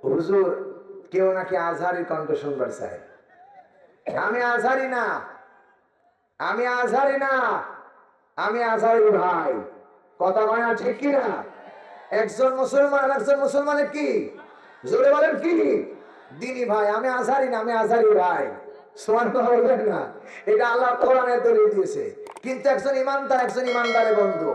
হুজুর কেউ নাকি আজহারি কণ্ঠ শুনবার চায়। আমি আজহারি না, আমি আজহারি না, আমি আজহারি ভাই। কথা কয় না ঠিক কিনা? একজন মুসলমান একজন মুসলমানের কি জোরে বলেন কি দিনী ভাই। আমি আজহারি না, আমি আজহারি ভাই। সুবহানাল্লাহ বলবেন না? এটা আল্লাহ কোরআনে দলিল দিয়েছে। কিন্তু একজন ইমানদার একজন ইমানদারের বন্ধু,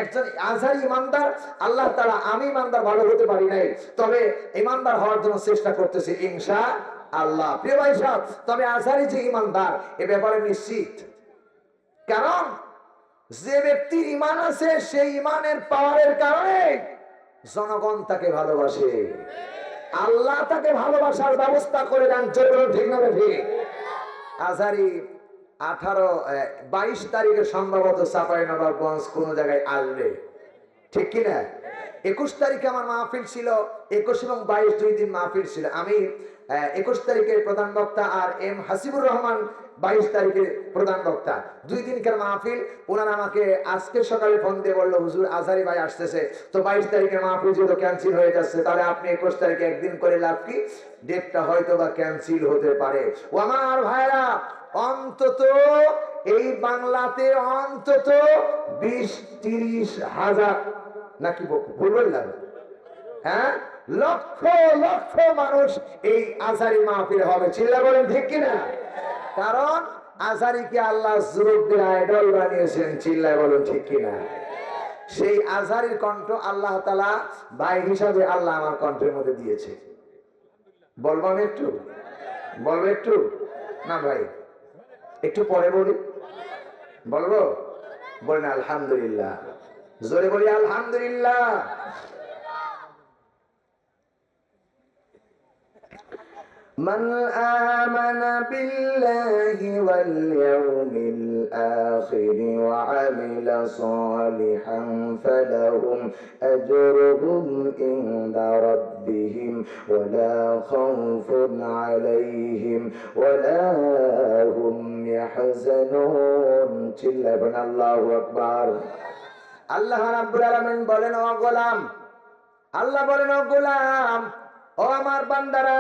একজন আজহারি ইমানদার, আল্লাহ তাআলা আমি ইমানদার ভালো হতে পারি নাই, তবে ইমানদার হওয়ার জন্য চেষ্টা করতেছি ইনশাআল্লাহ। প্রিয় ভাই সাহেব, তবে আজহারি যে ইমানদার এ ব্যাপারে নিশ্চিত। কারণ যে ব্যক্তির ঈমান আছে সেই ঈমানের পাওয়ারের কারণে জনগণ তাকে ভালোবাসে, আল্লাহ তাকে ভালোবাসার ব্যবস্থা করে দেন। ঠিক না ঠিক? আজহারি 22 তারিখে সম্ভবত চাঁপাইনবাবগঞ্জ কোন জায়গায় আসবে, ঠিক কিনা? 21 তারিখে আমার মাহফিল ছিল, 21 এবং 22 দুই দিন মাহফিল ছিল। আমি 21 তারিখে প্রধান বক্তা আর এম হাসিবুর রহমান 22 তারিখে প্রধান বক্তা, দুই দিনকার মাহফিল। ওনারা আমাকে আজকে সকালে ফোন দিয়ে বললো, হুজুর আজহারি ভাই আসতেছে, তো 22 তারিখের মাহফিল যেহেতু ক্যান্সেল হয়ে যাচ্ছে, তাহলে আপনি 21 তারিখে একদিন করে লাভ কি, ডেটটা হয়তো বা ক্যান্সেল হতে পারে। ও আমার ভাইরা, অন্তত এই বাংলাতে অন্তত 20-30 হাজার নাকি ভুল বললাম, হ্যাঁ, লক্ষ লক্ষ মানুষ এই আজহারি মাহফিল হবে। চিল্লা বলেন ঠিক কিনা? কারণ আজহারিকে আল্লাহ যুবকদের আইডল বানিয়েছেন। চিল্লায় বলেন ঠিক কিনা? সেই আজহারির কণ্ঠ আল্লাহ তাআলা ভাই হিসাবে আল্লাহ আমার কণ্ঠের মধ্যে দিয়েছে। বলবো আমি একটু, বলবো একটু না ভাই, একটু পরে বলি, বলবো? বলেন আলহামদুলিল্লাহ, জোরে বলি আলহামদুলিল্লাহ। من آمن بالله واليوم الآخر وعمل صالحا فلهم أجرهم عند ربهم ولا خوف عليهم ولا هم يحزنون. চিল্লাবেন আল্লাহু আকবার। আল্লাহ রাব্বুল আলামিন বলেন, ও গোলাম, আল্লাহ বলেন, ও গোলাম, ও আমার বান্দারা,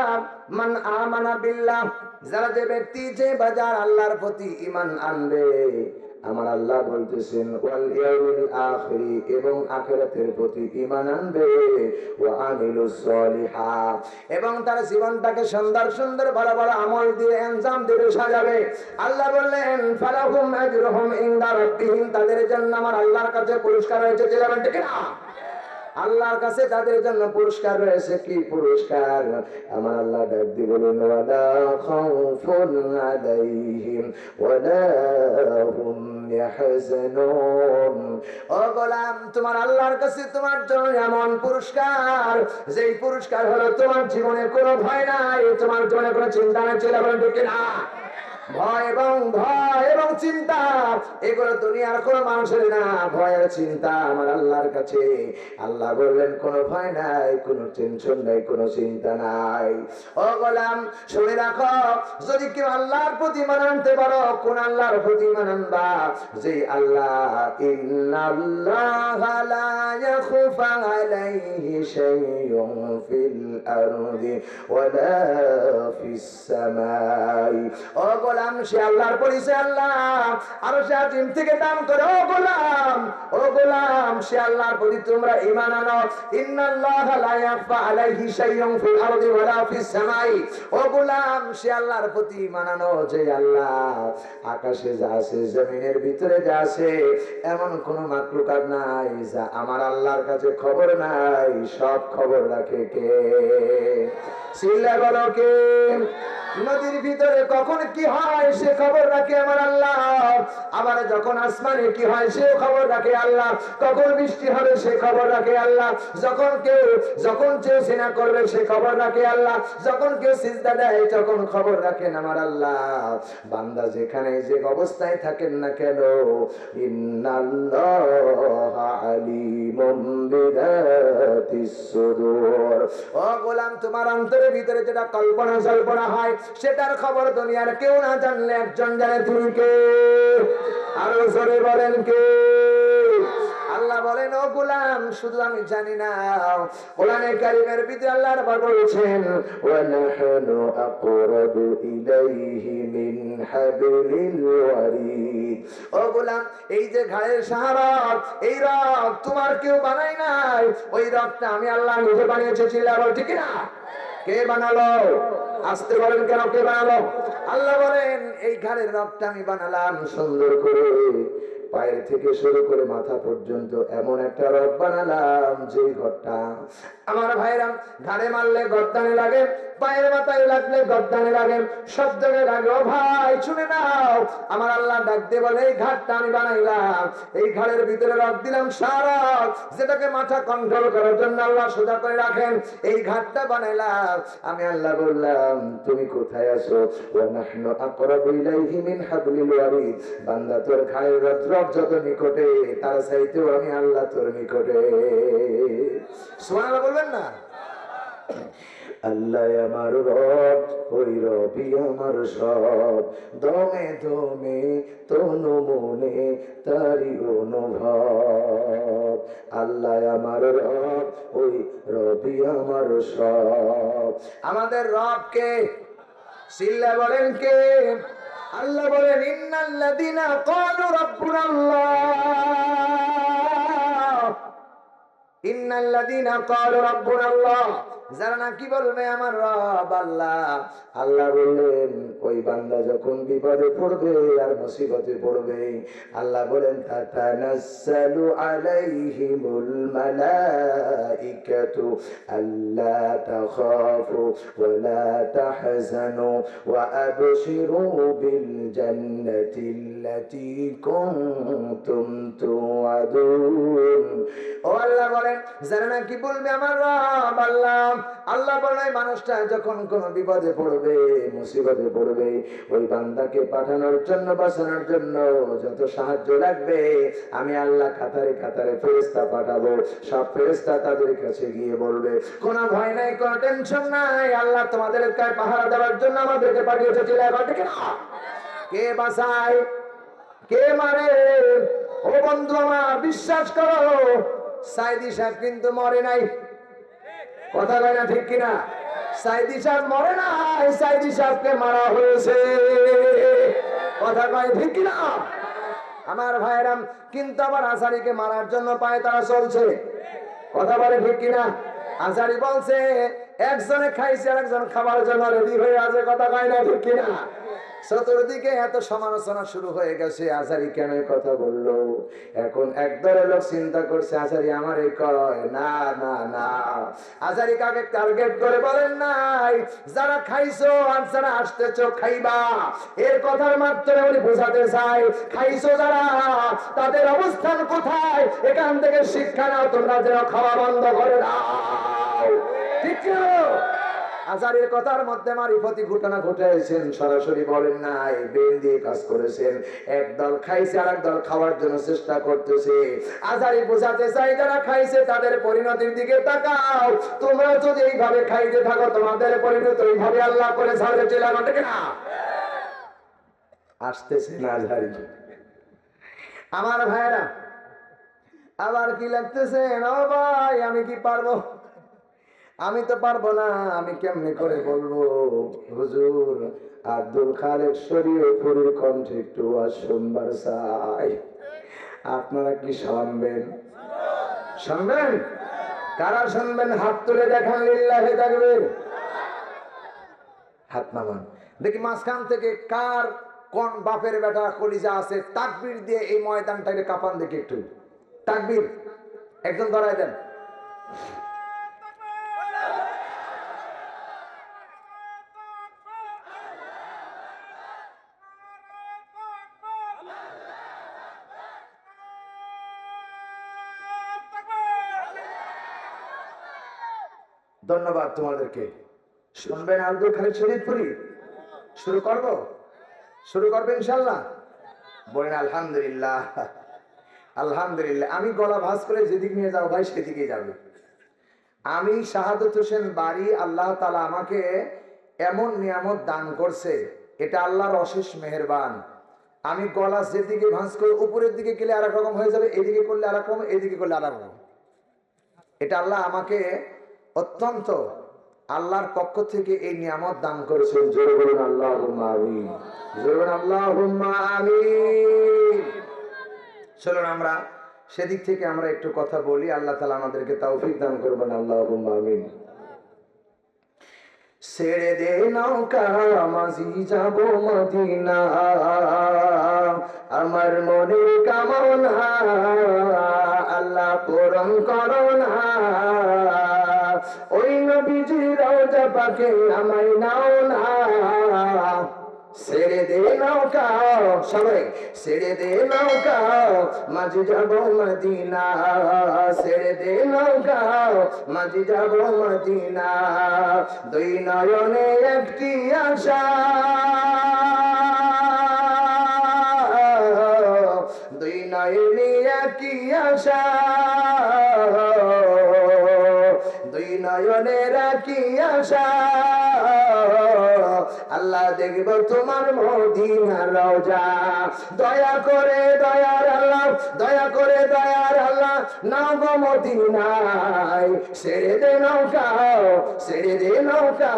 মান আমানা বিল্লাহ, যারা যে ব্যক্তি যে বাজার আল্লাহর প্রতি ঈমান আনবে, আমার আল্লাহ বলতেছেন ওয়াল ইয়াউমিল আখির, এবং আখিরাতের প্রতি ঈমান আনবে, ওয়া আমিলুস সলিহাত, এবং তার জীবনটাকে সুন্দর সুন্দর ভালো ভালো আমল দিয়ে ইনজাম দেবে, সাজাবে। আল্লাহ বললেন ফালাহুম আজরুহুম ইনদা রাব্বিহিম, তাদের জন্য আমার আল্লাহর কাছে পুরস্কার রয়েছে। দিলাম ঠিক না? আল্লাহর কাছে তাদের জন্য পুরস্কার রয়েছে। কি পুরস্কার? আমার আল্লাহ ডাক দিয়ে বলেন ওয়ালা খাউফুন আলাইহিম ওয়ালা হুম ইয়াহজানুন। ও গোলাম, তোমার আল্লাহর কাছে তোমার জন্য এমন পুরস্কার, যেই পুরস্কার হলো তোমার জীবনে কোনো ভয় নাই, তোমার জীবনে কোনো চিন্তা নাই। ছিল বলেন ঠিক না? ভয় এবং চিন্তা এগুলো দুনিয়ার কোন মানুষের না। ভয় আর চিন্তা আমার আল্লাহর কাছে। আল্লাহ বললেন কোনো ভয় নাই, কোনো টেনশন নাই, কোনো চিন্তা নাই। ও গোলাম শুনে রাখো, যদি কেউ আল্লাহর প্রতি ঈমান আনতে পারো, কোন আল্লাহর প্রতি ঈমান আনবা? যে আল্লাহ ইন্নাল্লাহা লা ইয়াখফা আলাইহি শাইউন ফিল আরদি ওয়ালা ফিস সামাই। ও গোলাম, সে আল্লাহর পরিচয় আল্লাহ আরশে আজিম থেকে দান করে। ও গোলাম, সে আল্লাহর প্রতি তোমরা ঈমান আনো। ইন্নাল্লাহা লা ইয়াখফা আলাইহি শাইউন ফিল আরদি ওয়ালা ফিস সামাই। ও গোলাম, সে আল্লাহর প্রতি ঈমান আনো যে আল্লাহ আকাশে যা আছে, জমিনের ভিতরে যা আছে, এমন কোন মাখলুকাত নাই যা আমার আল্লাহর কাছে খবর নাই। সব খবর রাখে কে? চিল্লা বলো কে? নদীর ভিতরে কখন কি হয় সে খবর রাখে আমার আল্লাহ। আবার যখন আসমানে কি হয় সে খবর রাখে আল্লাহ। কখন বৃষ্টি হবে সে খবর রাখে আল্লাহ। যখন কেউ সিনা করবে সে খবর রাখে আল্লাহ। যখন কেউ সিজদা দেয় তখন খবর রাখেন আমার আল্লাহ। বান্দা যেখানে যে অবস্থায় থাকেন না কেন, ইন্নাল্লাহা আলিমুম বিযাতিস সুদূর। ও গোলাম, তোমার অন্তরের ভিতরে যেটা কল্পনা জল্পনা হয় সেটার খবর দুনিয়ার কেউ না জানলে একজন জানে। তুমি কে? আরো জোরে বলেন কে? আল্লাহ বলেন, ও গোলাম, শুধু আমি জানি না, কোরআনে কারীমের ভিতরে আল্লাহ রাব্বুল বলেছেন, ওয়া নাহনু আকরাবু ইলাইহি মিন হাবলিল ওয়ারিদ। ও গোলাম, এই যে ঘাড়ের শাহরগ, এই রগ তোমার কেউ বানায় নাই, ওই রগটা আমি আল্লাহ নিজে বানিয়েছি। চিল্লা বল ঠিক না? কে বানালো? আসতে বলেন কেন, কে বানালো? আল্লাহ বলেন, এই ঘাড়ের রগটা আমি বানালাম সুন্দর করে, পায়ের থেকে শুরু করে মাথা পর্যন্ত এমন একটা রগ বানালাম যে ঘরটা আমার ভাইরা ঘাড়ে মারলে গর্দানে লাগে, পায়ের মাথায় লাগলে গর্দানে লাগে, সব জায়গায় লাগে। ও ভাই শুনে নাও, আমার আল্লাহ ডাক দিয়ে বলে, এই ঘাটটা আমি বানাইলাম, এই ঘাড়ের ভিতরে রগ দিলাম শাহরগ, যেটাকে মাথা কন্ট্রোল করার জন্য আল্লাহ সোজা করে রাখেন, এই ঘাটটা বানাইলাম আমি আল্লাহ। বললাম, তুমি কোথায় আছো? ওয়া নাহনু আকরাবু ইলাইহি মিন হাবলিল ওয়ারিদ। বান্দা, তোর ঘাড়ের রগ যত নিকটে, তার চাইতেও আমি আল্লাহ তোর নিকটে। সুবহানাল্লাহ বলবেন না? আল্লাহ আমার রব, ওই রবি আমার সব, দমে দমে তনু মনে তারি অনুভব। আল্লাহ আমার রব, ওই রবি আমার সব। আমাদের রব কে? চিল্লা বলেন কে? আল্লাহ বলেন, ইন্নাল্লাযীনা ক্বালু রাব্বুনাল্লাহ, ইন্নাল্লাযীনা ক্বালু রাব্বুনাল্লাহ, যারা নাকি বলবে আমার রব আল্লাহ। আল্লাহ বললেন, ওই বান্দা যখন বিপদে পড়বে আর মুসিবতে পড়বে, আল্লাহ বলেন, তাতানাজ্জালু আলাইহিমুল মালাইকাতু আল্লা তাখাফু ওয়া লা তাহজানু ওয়া আবশিরু বিল জান্নাতিল্লাতী কুনতুম তুআদুন। ও আল্লাহ বলেন, যারা নাকি বলবে আমার রব আল্লাহ, আল্লাহ বলে মানুষটা যখন কোন বিপদে পড়বে মুসিবতে পড়বে, ওই বান্দাকে পাঠানোর জন্য, বাঁচানোর জন্য যত সাহায্য লাগবে আমি আল্লাহ কাতারে কাতারে ফেরেশতা পাঠাবো। সব ফেরেশতা তাদের কাছে গিয়ে বলবে, কোনো ভয় নাই, কোনো টেনশন নাই, আল্লাহ তোমাদের কাছে পাহারা দেওয়ার জন্য আমাদেরকে পাঠিয়েছে। কে বাঁচায়, কে মারে? ও বন্ধু আমার, বিশ্বাস করো, সাইদি সাহেব কিন্তু মরে নাই। কথা কয় না ঠিক কিনা? সাইদি সাহেব মরে নাই, সাইদি সাহেবকে মারা হয়েছে। কথা কয় ঠিক কিনা? আমার ভাইরাম, কিন্তু আবার আসারিকে মারার জন্য পায় তারা চলছে। কথা বলে ঠিক কিনা? আসারি বলছে, একজনে খাইছে আর একজন খাবার জন্য রেডি হয়ে আছে। কথা কয় না ঠিক কিনা? চতুর্দিকে এত সমালোচনা শুরু হয়ে গেছে, আজারি কেন কথা বললো। এখন একদলের লোক চিন্তা করছে, আজারি আমারে কয় না না না। আজারি কাকে টার্গেট করে বলেন নাই, যারা খাইছো আর যারা আসতেছো খাইবা, এর কথার মাধ্যমে উনি বোঝাতে চাই, খাইছো যারা, তাদের অবস্থান কোথায়, এখান থেকে শিক্ষা নাও, তোমরা যেন খাওয়া বন্ধ করে দাও। ঠিক আছে? আজারের কথার মধ্যে মারিফতি ঘটনা ঘটেছেন, সরাসরি বলেন নাই, বেল দিয়ে কাজ করেছেন। একদল খাইছে আর একদল খাওয়ার জন্য চেষ্টা করতেছে। আজারি বোঝাতে চাই, যারা খাইছে তাদের পরিণতির দিকে তাকাও, তোমরা যদি এইভাবে খাইতে থাকো তোমাদের পরিণতি এইভাবে আল্লাহ করে ছাড়তে চলে আমাকে না আসতেছে না। আজারি আমার ভাইরা আবার কি লাগতেছে, ও ভাই আমি কি পারবো? আমি তো পারবো না, আমি কেমনে করে বলবো? হুজুর আব্দুল খালেক শরীয়তপুরীর কণ্ঠে একটু শুনবার চাই। আপনারা কি শুনবেন? শুনবেন? কারা শুনবেন হাত তুলে দেখান, লিল্লাহি তাকবীর। হাত নামান দেখি মাঝখান থেকে কার কোন বাপের বেটা কলিজা আছে, তাকবীর দিয়ে এই ময়দানটাকে কাঁপান দেখি একটু। তাকবীর একজন ধরাই দেন। ধন্যবাদ তোমাদেরকে। শুনবেন আব্দুল খালেক শরীয়তপুরী? শুরু করব? শুরু করবে ইনশাআল্লাহ? বলেন আলহামদুলিল্লাহ। আলহামদুলিল্লাহ। আমি গলা ভাঁজ করে যেদিক নিয়ে যাও ভাই সেদিকে যাবে। আমি শাহাদত হোসেন বাড়ি, আল্লাহ তাআলা আমাকে এমন নিয়ামত দান করছে, এটা আল্লাহর অশেষ মেহেরবান। আমি গলা যেদিকে ভাঁজ করে উপরের দিকে গেলে আর এক রকম হয়ে যাবে, এদিকে করলে আর এক রকম, এদিকে করলে আর এক রকম। এটা আল্লাহ আমাকে অত্যন্ত আল্লাহর পক্ষ থেকে এই নিয়ামত দান করেছেন। জোরে বলুন আল্লাহুম্মা আমিন, জোরে বলুন আল্লাহুম্মা আমিন। চলুন আমরা সেদিক থেকে আমরা একটু কথা বলি, আল্লাহ তাআলা আমাদেরকে তৌফিক দান করবেন। আল্লাহুম্মা আমিন। ছেড়ে দে নৌকা মাঝি যাব মদিনা, আমার মনের কামনা আল্লাহ পূরণ করো না। ওই নবীজির রওজা পাকে আমায় নাও না। ছেড়ে দে নৌকা, সবাই ছেড়ে দে নৌকা মাঝি যাব মদিনা, ছেড়ে দে নৌকা মাঝি যাব মদিনা। দুই নয়নে একটি আশা, দুই নয়নে একই আশা, দুই নয়নের একই আশা। আল্লাহ দেখব তোমার মদিনার রওজা। দয়া করে দয়ার আল্লাহ, দয়া করে দয়ার আল্লাহ নাও গো মদিনায়। ছেড়ে দে নৌকা, ছেড়ে দে নৌকা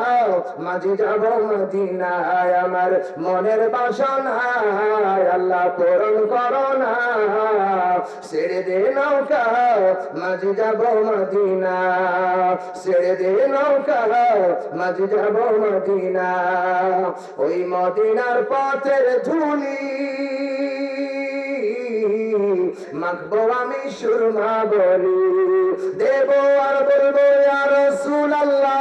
মাঝি যাব মদিনায়। আমার মনের বাসনা আল্লাহ পূরণ করো না। ছেড়ে দে নৌকা মাঝি যাব মদিনা, ছেড়ে দে নৌকা মাঝি যাব মদিনা। ওই মদিনার পথের ধুলি মাখবো আমি সুরমা বলি, দেব আর বলবো ইয়া রাসূলুল্লাহ,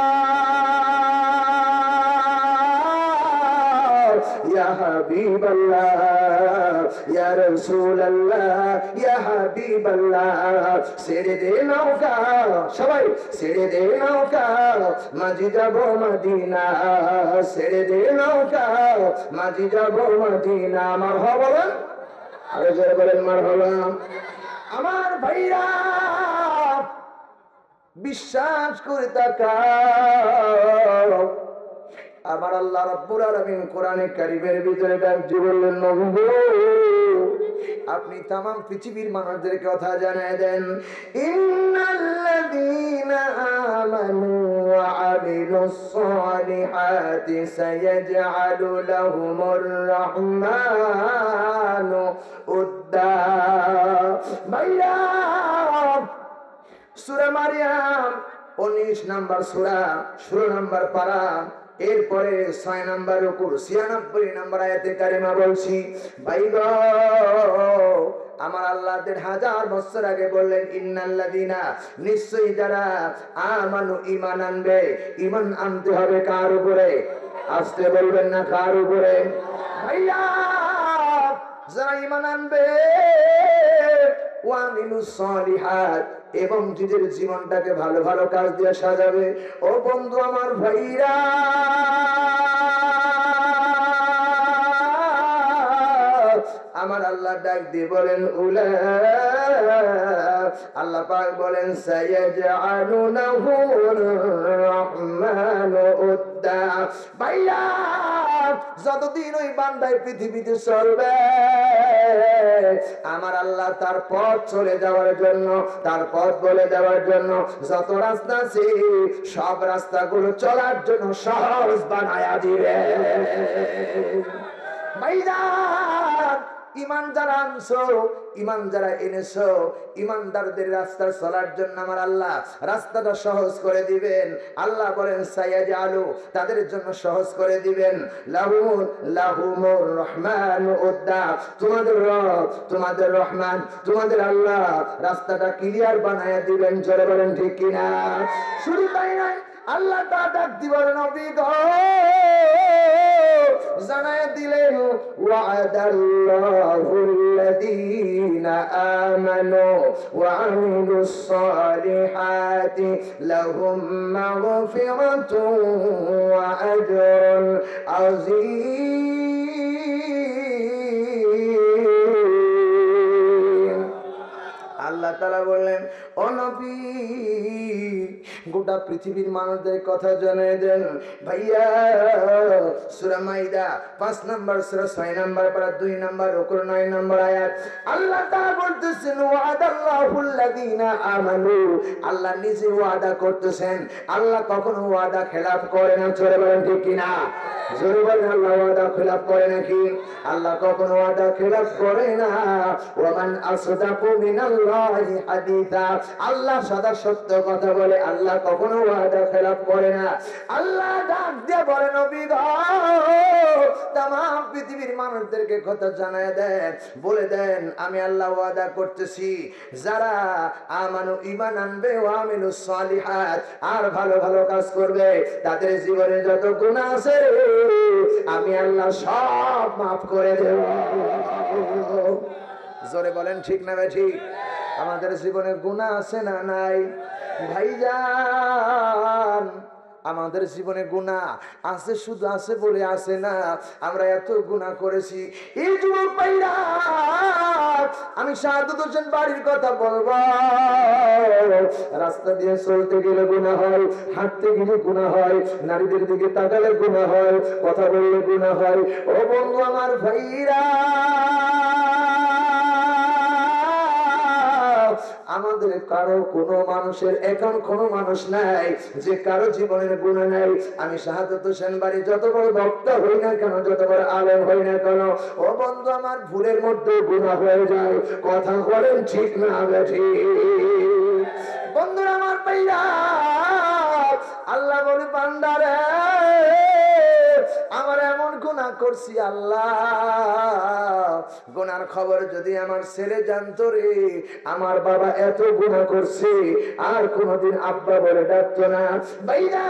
ইয়া হাবিবাল্লাহ, ইয়া রাসূলুল্লাহ, ইয়া হাবিবাল্লাহ। ছেড়ে দে নৌকা, সবাই ছেড়ে দে নৌকা মাঝি যাব মদিনা, ছেড়ে দে নৌকা মাঝি যাব মদিনা। মারহাবা বলেন, আরো জোরে বলেন মারহাবা। আমার ভাইরা বিশ্বাস করে তাকাও, আমার আল্লাহ রাব্বুল আলামিন কোরআনে কারীমের ভিতরে ডাক দিয়ে বললেন, নবী গো আপনি तमाम পৃথিবীর মানুষদের কথা জানায় দেন, ইন্নাল্লাযীনা আমানু ওয়া আমিলুস সালিহাতি সায়াজআলু লাহুমুর রাহমানু উদ্দা। ভাইয়া সূরা মারইয়াম 19 নম্বর সূরা 16 নম্বর পারা, এরপরে 6 নম্বর রুকু 96 নম্বর আয়াতে কারিমা বলছি। ভাই গো আমার আল্লাহ 1000 বছর আগে বললেন, ইন্নাল্লাযীনা নিশ্চয়ই যারা আমানু ঈমান আনবে। ঈমান আনতে হবে কার উপরে? আসতে বলবেন না কার উপরে? ভাইয়া যারা ঈমান আনবে ওয়া আমিলুস সালিহাত এবং নিজের জীবনটাকে ভালো ভালো কাজ দিয়ে সাজাবে। ও বন্ধু আমার ভাইরা আমার আল্লাহ ডাক দিয়ে বলেন, উলা আল্লাহ পাক বলেন সায়াজআলু লাহুর রাহমানু উদ্দা। ভাইয়া যতদিন ওই বান্দায় পৃথিবীতে চলবে আমার আল্লাহ তার পথ চলে যাওয়ার জন্য, তার পথ বলে দেওয়ার জন্য যত রাস্তা আছে সব রাস্তাগুলো চলার জন্য সহজ বানায়া দিবে। ভাইরা ঈমান যারা আনছো, ঈমান যারা এনেছো, ঈমানদারদের রাস্তা চলার জন্য আমার আল্লাহ রাস্তাটা সহজ করে দিবেন। আল্লাহ বলেন সায়াজআলু তাদের জন্য সহজ করে দিবেন লাহুমুর রহমানু উদ্দা। তোমাদের রব, তোমাদের রহমান, তোমাদের আল্লাহ রাস্তাটা ক্লিয়ার বানায়া দিবেন। জোরে বলেন ঠিক কিনা? শুধু তাই নয়, আল্লাহ তা ডাক দিবেন, নবী গো জানায়া দিলেন, ওয়া'দাল্লাহুল্লাযীনা আমানু ওয়া আমিলুস সালিহাতি লাহুম মাগফিরাতুন ওয়া আজরুন আযীম। আল্লাহ তাআলা বললেন, ও নবী গোটা পৃথিবীর মানুষদের কথা জানিয়ে দেন ভাইয়া। সূরা মাইদা 5 নম্বর সূরা 6 নম্বর পারা 2 নম্বর রুকু 9 নম্বর আয়াত আল্লাহ তাআলা বলতেছেন ওয়াদাল্লাহুল্লাযীনা আমানু, আল্লাহ নিজে ওয়াদা করতেছেন। আল্লাহ কখনো ওয়াদা খেলাফ করে না, জোরে বলেন ঠিক কিনা? জোরে বলেন আল্লাহ ওয়াদা খেলাফ করে নাকি? আল্লাহ কখনো ওয়াদা খেলাফ করে না। ওয়ামান আসদাকু মিনাল্লাহি হাদিসা, আল্লাহ সদা সত্য কথা বলে, আল্লাহ কখনো ওয়াদা খেলাফ করে না। আল্লাহ ডাক দিয়ে বলে নবী গো तमाम পৃথিবীর মানুষদেরকে কথা জানায় দেন, বলে দেন আমি আল্লাহ ওয়াদা করতেছি যারা আমানু ঈমান আনবে ওয়া আমিলুস সালিহাত আর ভালো ভালো কাজ করবে তাদের জীবনে যত গুনাহ আছে আমি আল্লাহ সব maaf করে দেব। জোরে বলেন ঠিক না বেঠিক? আমাদের জীবনে গুনাহ আছে না নাই ভাইজান? আমাদের জীবনে গুনাহ আছে, শুধু আছে বলে আছে না, আমরা এত গুনাহ করেছি। এই যুবক ভাইরা আমি শাহাদাত হোসেন বাড়ির কথা বলবো। রাস্তা দিয়ে চলতে গেলে গুনাহ হয়, হাঁটতে গেলে গুনাহ হয়, নারীদের দিকে তাকালে গুনাহ হয়, কথা বললে গুনাহ হয়। ও বন্ধু আমার ভাইরা আমাদের কারো কোনো মানুষের এখন কোনো মানুষ নাই যে কারো জীবনের গুনাহ নাই। আমি শাহাদাত হোসেন বাড়ি যত বড় বক্তা হই না কেন, যত বড় আলেম হই না কেন, ও বন্ধু আমার ভুলের মধ্যে গুনাহ হয়ে যায়। কথা বলেন ঠিক না বেঠিক? বন্ধুরা আমার ভাইরা আল্লাহ বলে বান্দারে আমার এমন গুনাহ করছি আল্লাহ, গুনার খবর যদি আমার ছেলে জানতো রে, আমার বাবা এত গুনাহ করছে আর কোনদিন আব্বা বলে ডাকতো না। ভাইরা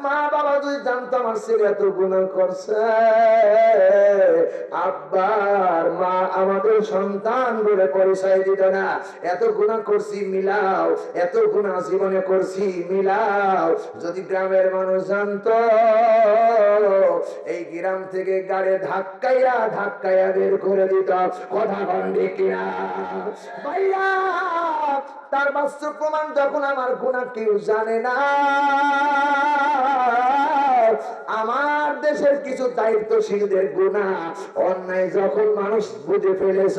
মা বাবা যদি জানতো আমার ছেলে এত গুনাহ করছে, আব্বার মা আমাদের সন্তান বলে পরিচয় দিত না। এত গুনাহ করছি মিলাও, এত গুনাহ জীবনে করছি মিলাও। যদি গ্রামের মানুষ জানতো এই গ্রাম থেকে গাড়ি ধাক্কাইয়া ধাক্কাইয়া বের করে দিত। কথা বলেন ঠিক কিনা ভাইয়া? তার বাস্তব প্রমাণ যখন আমার গুনাহ কেউ জানে না। আমার দেশের কিছু দায়িত্বশীলদের গুনাহ অন্যায় যখন মানুষ বুঝে ফেলেছ,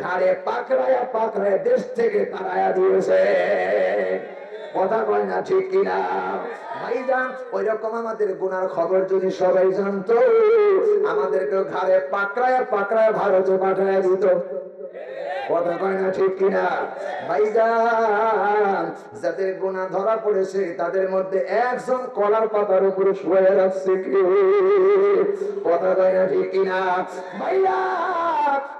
ঘাড়ে পাকড়ায়া পাকড়ায়া দেশ থেকে তাড়ায়া দিয়েছে। কথা কয় না ঠিক কিনা ভাইজান? ওই রকম আমাদের গুনার খবর যদি সবাই জানতো, আমাদেরকে ঘাড়ে পাকড়ায়া পাকড়ায়া ভারতে পাঠায়া দিত। কথা কয় না ঠিক কিনা ভাইজান? যাদের গুনাহ ধরা পড়েছে তাদের মধ্যে একজন কলার পাতার উপরে শুয়ে রাখছে কি? কথা কয় না ঠিক কিনা ভাইয়া?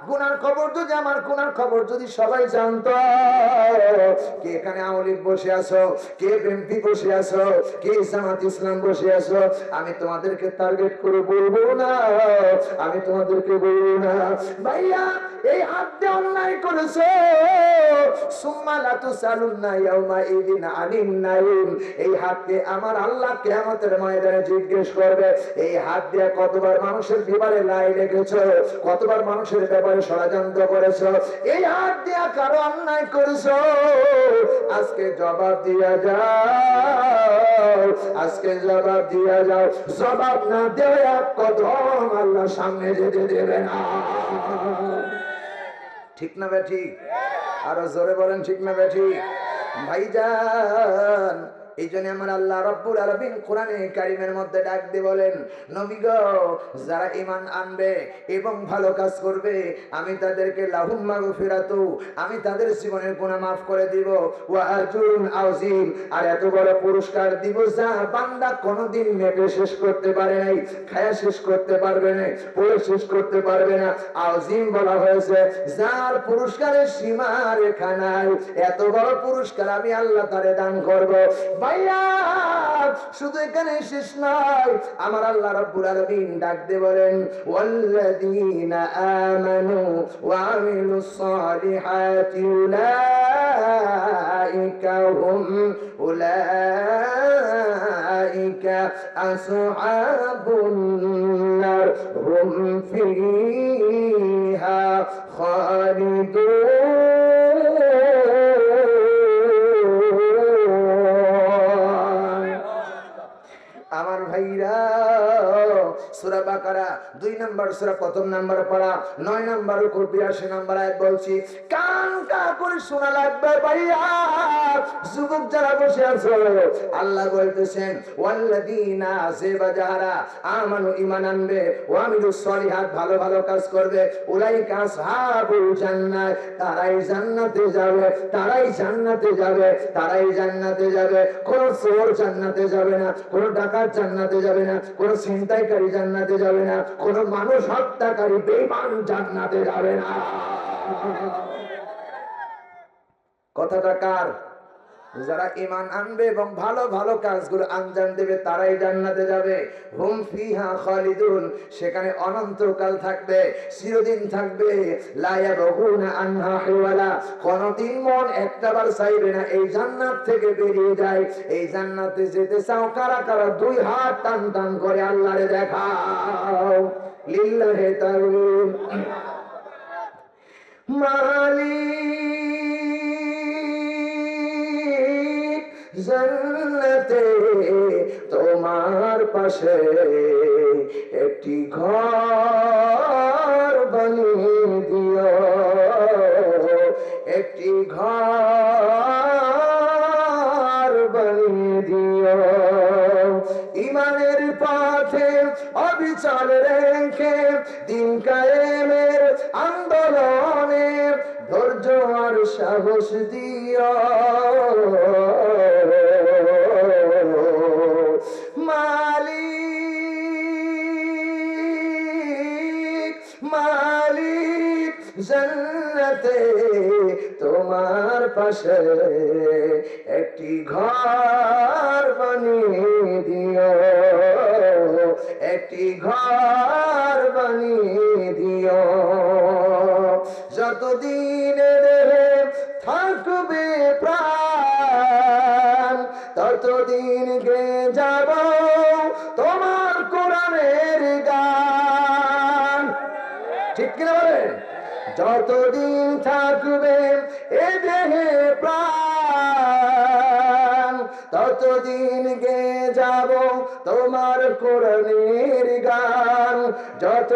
গুনার খবর যদি আমার গুনার খবর যদি সবাই জানতো, কে এখানে আওয়ামী লীগ বসে আছো, কে বিএনপি বসে আছো, কে জামাত ইসলাম বসে আছো, আমি তোমাদেরকে টার্গেট করে বলবো না, আমি তোমাদেরকে বলবো না ভাইয়া এই হাত দিয়ে অন্যায় করেছো, সুম্মা লা তুসালুন্না ইয়াউমা ইদিন আনিন নাইম। এই হাতকে আমার আল্লাহ কিয়ামতের ময়দানে জিজ্ঞেস করবে এই হাত দিয়ে কতবার মানুষের বিবারে লাই লেগেছো, কতবার মানুষের ব্যাপারে ষড়যন্ত্র করেছো, এই হাত দিয়ে কারো অন্যায় করেছো। আজকে জবাব দিয়া যাও, আজকে জবাব দিয়া যাও। জবাব না দেও এক কদম আল্লাহ সামনে যেতে দেবে না। ঠিক না বেঠিক? আরো জোরে বলেন ঠিক না বেঠিক ভাইজান? এই জন্য আমার আল্লাহ রাব্বুল আলামিন কোরআনে কারীমের মধ্যে ডাক দিয়ে বলেন নবী গো যারা ঈমান আনবে এবং ভালো কাজ করবে আমি তাদেরকে লাহুম মাগফিরাতু, আমি তাদের জীবনের গুনাহ maaf করে দিব, ওয়া আজরুন আযীম, আর এত বড় পুরস্কার দিব যা বান্দা কোনোদিন মেপে শেষ করতে পারে নাই, খায়া শেষ করতে পারবে না, পড়ে শেষ করতে পারবে না। আযীম বলা হয়েছে যার পুরস্কারের সীমা রেখা নাই, এত বড় পুরস্কার আমি আল্লাহ তারে দান করব। ভাইয়া শুধু এখানে শেষ নয়, আমার আল্লাহ রাব্বুল আলামিন ডাক দিয়ে বলেন ওয়াল্লাযীনা আমানু ওয়া আমিলুস সালিহাতি উলাইকা আসহাবুন নার হুম ফিহা খালিদুন আমার ভাইরা, সূরা বাকারা 2 নম্বর সূরা প্রথম নম্বর পড়া 9 নম্বর 82 নম্বর আয়াত বলছি, কান কা করে শোনা লাগবে ভাইয়া। যুবক যারা বসে আছো, আল্লাহ বলতেছেন ওয়াল্লাযীনা যারা আমানু ঈমান আনবে ওয়া আমিলুস সলিহাত ভালো ভালো কাজ করবে, উলাইকা আসহাবুল জান্নাত তারাই জান্নাতে যাবে, তারাই জান্নাতে যাবে, তারাই জান্নাতে যাবে। কোন চোর জান্নাতে যাবে না, কোন ডাকাত জান্নাতে যাবে না, কোন ছিনতাইকারী জান্নাতে যাবে না, কোন মানুষ হত্যাকারী বেঈমান জান্নাতে যাবে না। কথাটা কার? যারা ঈমান আনবে এবং ভালো ভালো কাজগুলো আঞ্জাম দেবে তারাই জান্নাতে যাবে। হুম ফিহা খালিদুন, সেখানে অনন্তকাল থাকবে, চিরদিন থাকবে। লা ইয়াবগুনা আনহা হিওয়ালা, কোনদিন মন একটাবার চাইবে না এই জান্নাত থেকে বেরিয়ে যায়। এই জান্নাতে যেতে চাও কারা কারা? 2 হাত টান টান করে আল্লাহরে দেখাও। লিল্লাহি তাআলা মালিক জান্নাতে তোমার পাশে একটি ঘর বানিয়ে দিও, একটি ঘর বানিয়ে দিও। ঈমানের পথে অবিচল রেখে দিন কায়েমের আন্দোলনে ধৈর্য আর সাহস দিও। মালিক মালিক জান্নাতে তোমার পাশে একটি ঘর বানিয়ে দিও, একটি ঘর বানিয়ে দিও। যতদিন দেহে থাকবে প্রাণ ততদিন গে যাব তোমার কোরআনের গান। ঠিক কিনা বলেন? যতদিন থাকবে এ দেহে প্রাণ ততদিন গে যাব তোমার কোরআনের গান। যত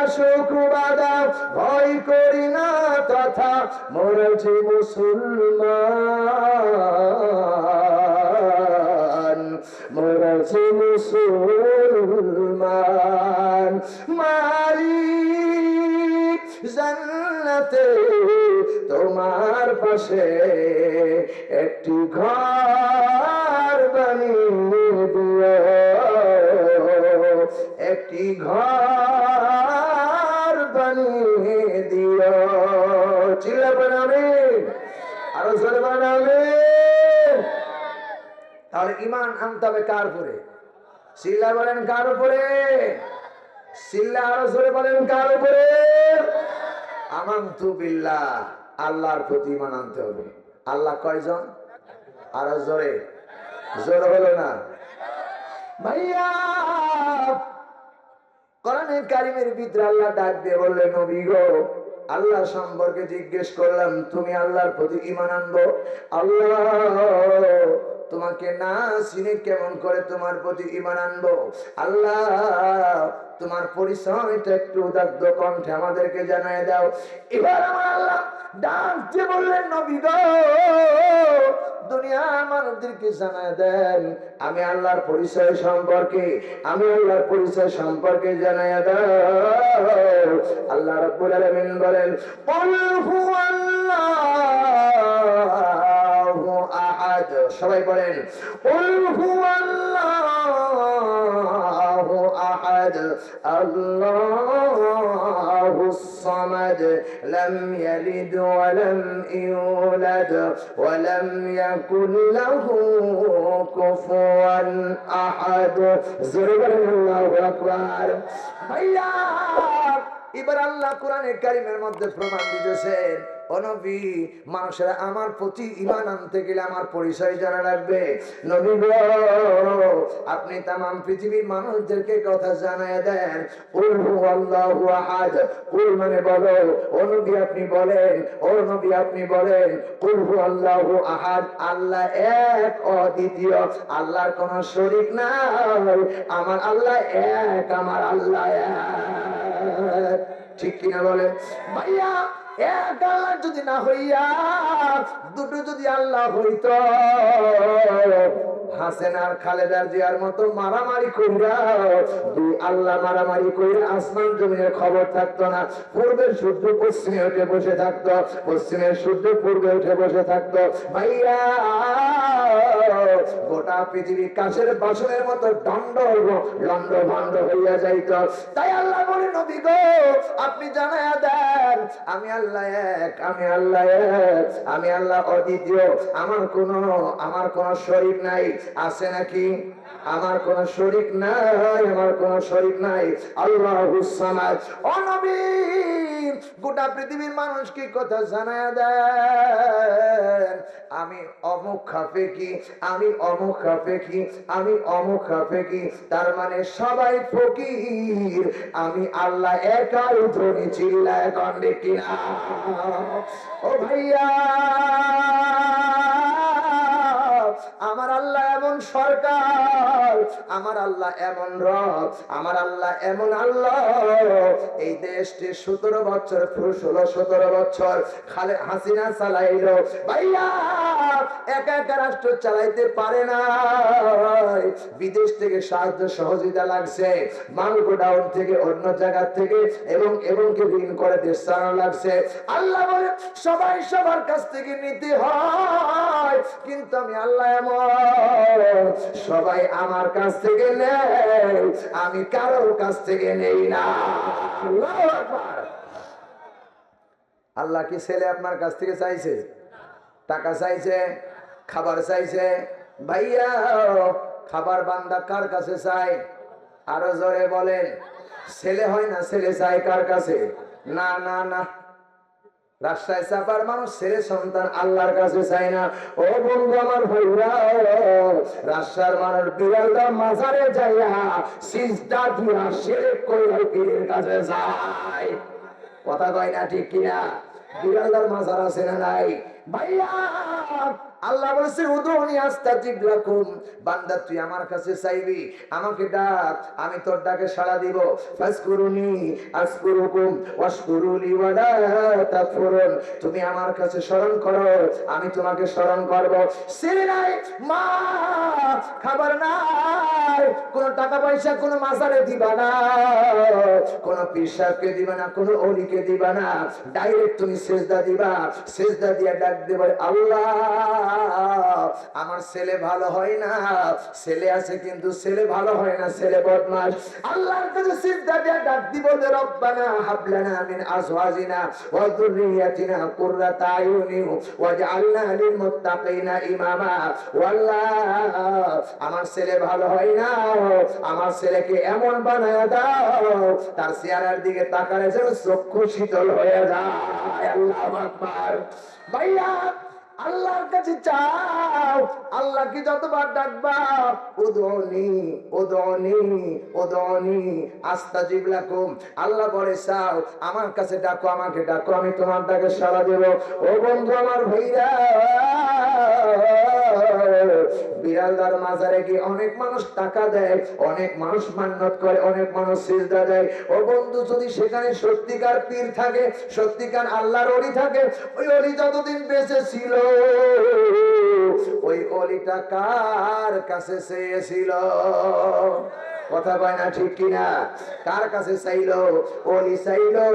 আসুক বাধা ভয় করি না, তথা মরেছি মুসলমান, মরেছি মুসলমান। মালিক জান্নাতে তোমার পাশে একটি ঘর বানিয়ে দিও, একটি ঘর বানিয়ে দিও। চিল্লা বানাবে, আরো জোরে বানাবে। তাহলে ঈমান আনতে হবে কার উপরে? চিল্লা বলেন কার উপরে? চিল্লা আরো জোরে বলেন কার উপরে? আমানতু বিল্লাহ, আল্লাহর প্রতি ঈমান আনতে হবে। আল্লাহ কয়জন? আরো জোরে, জোরে বলো না ভাইয়া। কোরআনে কারীমের ভিতরে আল্লাহ ডাক দিয়ে বললেন, নবী গো, আল্লাহ সম্পর্কে জিজ্ঞেস করলাম, তুমি আল্লাহর প্রতি ঈমান আনবো? আল্লাহ তোমাকে না চিনে কেমন করে তোমার প্রতি ঈমান আনবো? আল্লাহ তোমার পরিচয়টা একটু উদাত্ত কণ্ঠে আমাদেরকে জানায় দাও। এবার আমার আল্লাহ ডাক দিয়ে বললেন, নবী গো, দুনিয়ার মানুষদেরকে জানায় দেন আমি আল্লাহর পরিচয় সম্পর্কে, আমি আল্লাহর পরিচয় সম্পর্কে জানায় দাও। আল্লাহ রাব্বুল আলামিন বলেন, কুল হুয়াল্লাহু আহাদ। সবাই বলেন, কুল হুয়াল্লাহু আহাদ আল্লাহুস সামাদ লাম ইয়ালিদ ওয়া লাম ইউলাদ ওয়া লাম ইয়াকুল লাহু কুফুয়ান আহাদ। জোরে বলেন আল্লাহু আকবার। ভাইয়া, এবার আল্লাহ কোরআনে কারীমের মধ্যে প্রমাণ দিতেছেন ও নবী, মানুষেরা আমার প্রতি ঈমান আনতে গেলে আমার পরিচয় জানা লাগবে। নবী গো, আপনি তামাম পৃথিবীর মানুষদেরকে কথা জানায় দেন, কুল হুয়াল্লাহু আহাদ। কুল মানে বলো, ও নবী আপনি বলেন, ও নবী আপনি বলেন, কুল হুয়াল্লাহু আহাদ, আল্লাহ এক অদ্বিতীয়, আল্লাহর কোন শরীক নাই, আমার আল্লাহ এক, আমার আল্লাহ এক। ঠিক কিনা বলেন ভাইয়া? এক আল্লাহ যদি না হইয়া দুটো যদি আল্লাহ হইত, হাসেন আর খালেদার জিয়ার মতো মারামারি কইরা, দুই আল্লাহ মারামারি কইরা আসমান জমিনের খবর থাকতো না। পূর্বের সূর্য পশ্চিমে উঠে বসে থাকতো, পশ্চিমের সূর্য পূর্বে উঠে বসে থাকতো। ভাইয়া, গোটা পৃথিবী কাশের বাসনের মতো দণ্ড লন্ড ভণ্ড হইয়া যাইত। তাই আল্লাহ বলে, নবী গো আপনি জানায়া দেন, আমি আল্লাহ এক, আমি আল্লাহ এক, আমি আল্লাহ অদ্বিতীয়, আমার কোন শরীক নাই। আছে নাকি? আমার কোন শরীক নাই, আমার কোন শরীক নাই। আল্লাহুস সামাদ। ও নবী, গোটা পৃথিবীর মানুষকে কথা জানায়া দেন, আমি অমুক খাফেকি, আমি অমুক খাফেকি, আমি অমুক খাফেকি। তার মানে সবাই ফকির, আমি আল্লাহ একাই ধনী। চিল্লায় কন্ডে কিনা? ও ভাইয়া, আমার আল্লাহ এমন সরকার, আমার আল্লাহ এমন রব, আমার আল্লাহ এমন আল্লাহ। এই দেশটি 17 বছর 16-17 বছর খালে হাসিনা চালাইলো। ভাইয়া, একা একা রাষ্ট্র চালাইতে পারে না, বিদেশ থেকে সাহায্য সহযোগিতা লাগছে, মাল গোডাউন থেকে অন্য জায়গা থেকে এবং কি ঋণ করে দেশ চালানো লাগছে। আল্লাহ বলে সবাই সবার কাছ থেকে নিতে হয়, কিন্তু আমি আল্লাহ এমন, সবাই আমার কাছ থেকে নেয়, আমি কারোর কাছ থেকে নেই না। আল্লাহু আকবার। আল্লাহ কি ছেলে আপনার কাছ থেকে চাইছে? টাকা চাইছে? খাবার চাইছে? ভাইয়া, খাবার বান্দা কার কাছে চাই? আরো জোরে বলেন। ছেলে হয় না, ছেলে চাই কার কাছে? না না না, রাস্তায় চাপার মানুষ ছেলে সন্তান আল্লাহর কাছে চায় না। ও বন্ধু আমার ভাইরা, রাস্তার মানুষ বিড়ালটা মাজারে যাইয়া সিজদা দিয়া শিরক কইরা পীরের কাছে যায়। কথা কয় না ঠিক কিনা? বিড়ালদার মাজার আছে না নাই? ভাইয়া, আল্লাহ বলেছে উদুনি আস্তাজিব লাকুম, বান্দা তুই আমার কাছে চাইবি, আমাকে ডাক, আমি তোর ডাকে সাড়া দিব। ফাসকুরুনি আসকুরুকুম ওয়াশকুরুলি ওয়ালা তাকফুরুন, তুমি আমার কাছে স্মরণ করো, আমি তোমাকে স্মরণ করব। ছেলে নাই, মা খাবার নাই, কোন টাকা পয়সা কোন মাজারে দিবা না, কোন পীর সাহেবকে দিবা না, কোন ওলিকে দিবা না, ডাইরেক্ট তুমি সিজদা দিবা। সিজদা দিয়ে ডাক দেবে, আল্লাহ আমার ছেলে ভালো হয় না, ছেলে আছে কিন্তু ছেলে ভালো হয় না, ছেলে বদমাশ। আল্লাহর কাছে সিজদা দিয়ে ডাক দিব যে রব্বানা হাব লানা মিন আজওয়াজিনা ওয়া যুররিয়াতিনা কুররাতা আয়ুনি ওয়াজআলনা লিল মুত্তাকিনা ইমামা। আল্লাহ আমার ছেলে ভালো হয় না, আমার ছেলেকে এমন বানায়া দাও তার চেহারার দিকে তাকালে যেন চক্ষু শীতল হয়ে যায়। আল্লাহু আকবার। ভাইয়া, আল্লাহর কাছে চাও, আল্লাহকে যতবার ডাকবা, উদুনি উদুনি উদুনি আস্তাজিব লাকুম, আল্লাহ বলে চাও আমার কাছে ডাকো, আমাকে ডাকো, আমি তোমার ডাকে সাড়া দেব। ও বন্ধু আমার ভাইরা, বিড়ালদার মাজারে গিয়ে অনেক মানুষ টাকা দেয়, অনেক মানুষ মান্নত করে, অনেক মানুষ সিজদা দেয়। ও বন্ধু, যদি সেখানে সত্যিকার পীর থাকে, সত্যিকার আল্লাহর ওলি থাকে, ওই ওলি যতদিন বেঁচে ছিল, ওই ওলিটা কার কাছে চেয়েছিল? কথা কয় না ঠিক কিনা? কার কাছে চাইলো? ওলি চাইলো।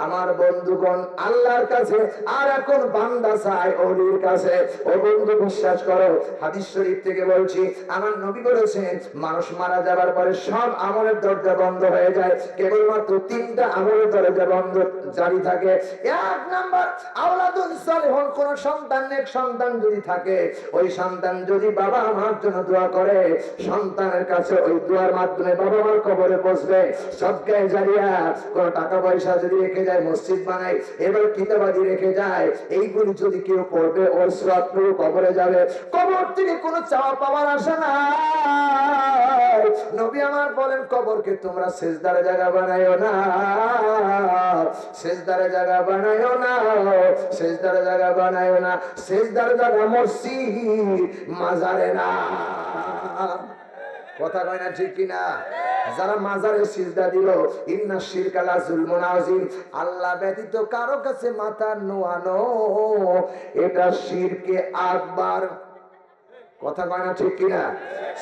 আমার বন্ধুগণ আল্লাহর কাছে, আর এখন বান্দা চায় ওলির কাছে। ও বন্ধু বিশ্বাস করো, হাদিস শরীফ থেকে বলছি, আমার নবী বলেছেন মানুষ মারা যাবার পরে সব আমলের দরজা বন্ধ হয়ে যায়, কেবলমাত্র 3টা আমলের দরজা বন্ধ জারি থাকে। 1 নাম্বার আওলাদুন সালিহুন, কোন সন্তান নেক সন্তান যদি থাকে, ওই সন্তান যদি বাবা আমার জন্য দোয়া করে, সন্তানের কাছে ওই দোয়ার মাধ্যমে বাবা মার কবরে বসবে। সদকায়ে জারিয়া কোন টাকা পয়সা যদি রেখে যায়, মসজিদ বানায়, এবার কিতাবাদি রেখে যায়, এইগুলি যদি কেউ পড়বে ওর সওয়াব পুরো কবরে যাবে। কবর থেকে কোনো চাওয়া পাওয়ার আশা নাই। নবী আমার বলেন, কবরকে তোমরা সিজদার জায়গা বানায়ো না, সিজদার জায়গা বানায়ো না, সিজদার জায়গা বানায়ো না। সিজদার জায়গা মসজিদ, মাজারে না। কথা কয় না ঠিক কিনা? যারা মাজারে সিজদা দিল, ইন্না শিরকা লা যুলমুন আযীম, আল্লাহ ব্যতীত কারো কাছে মাথা নোয়ানো এটা শিরকে আকবার। কথা কয় না ঠিক কিনা?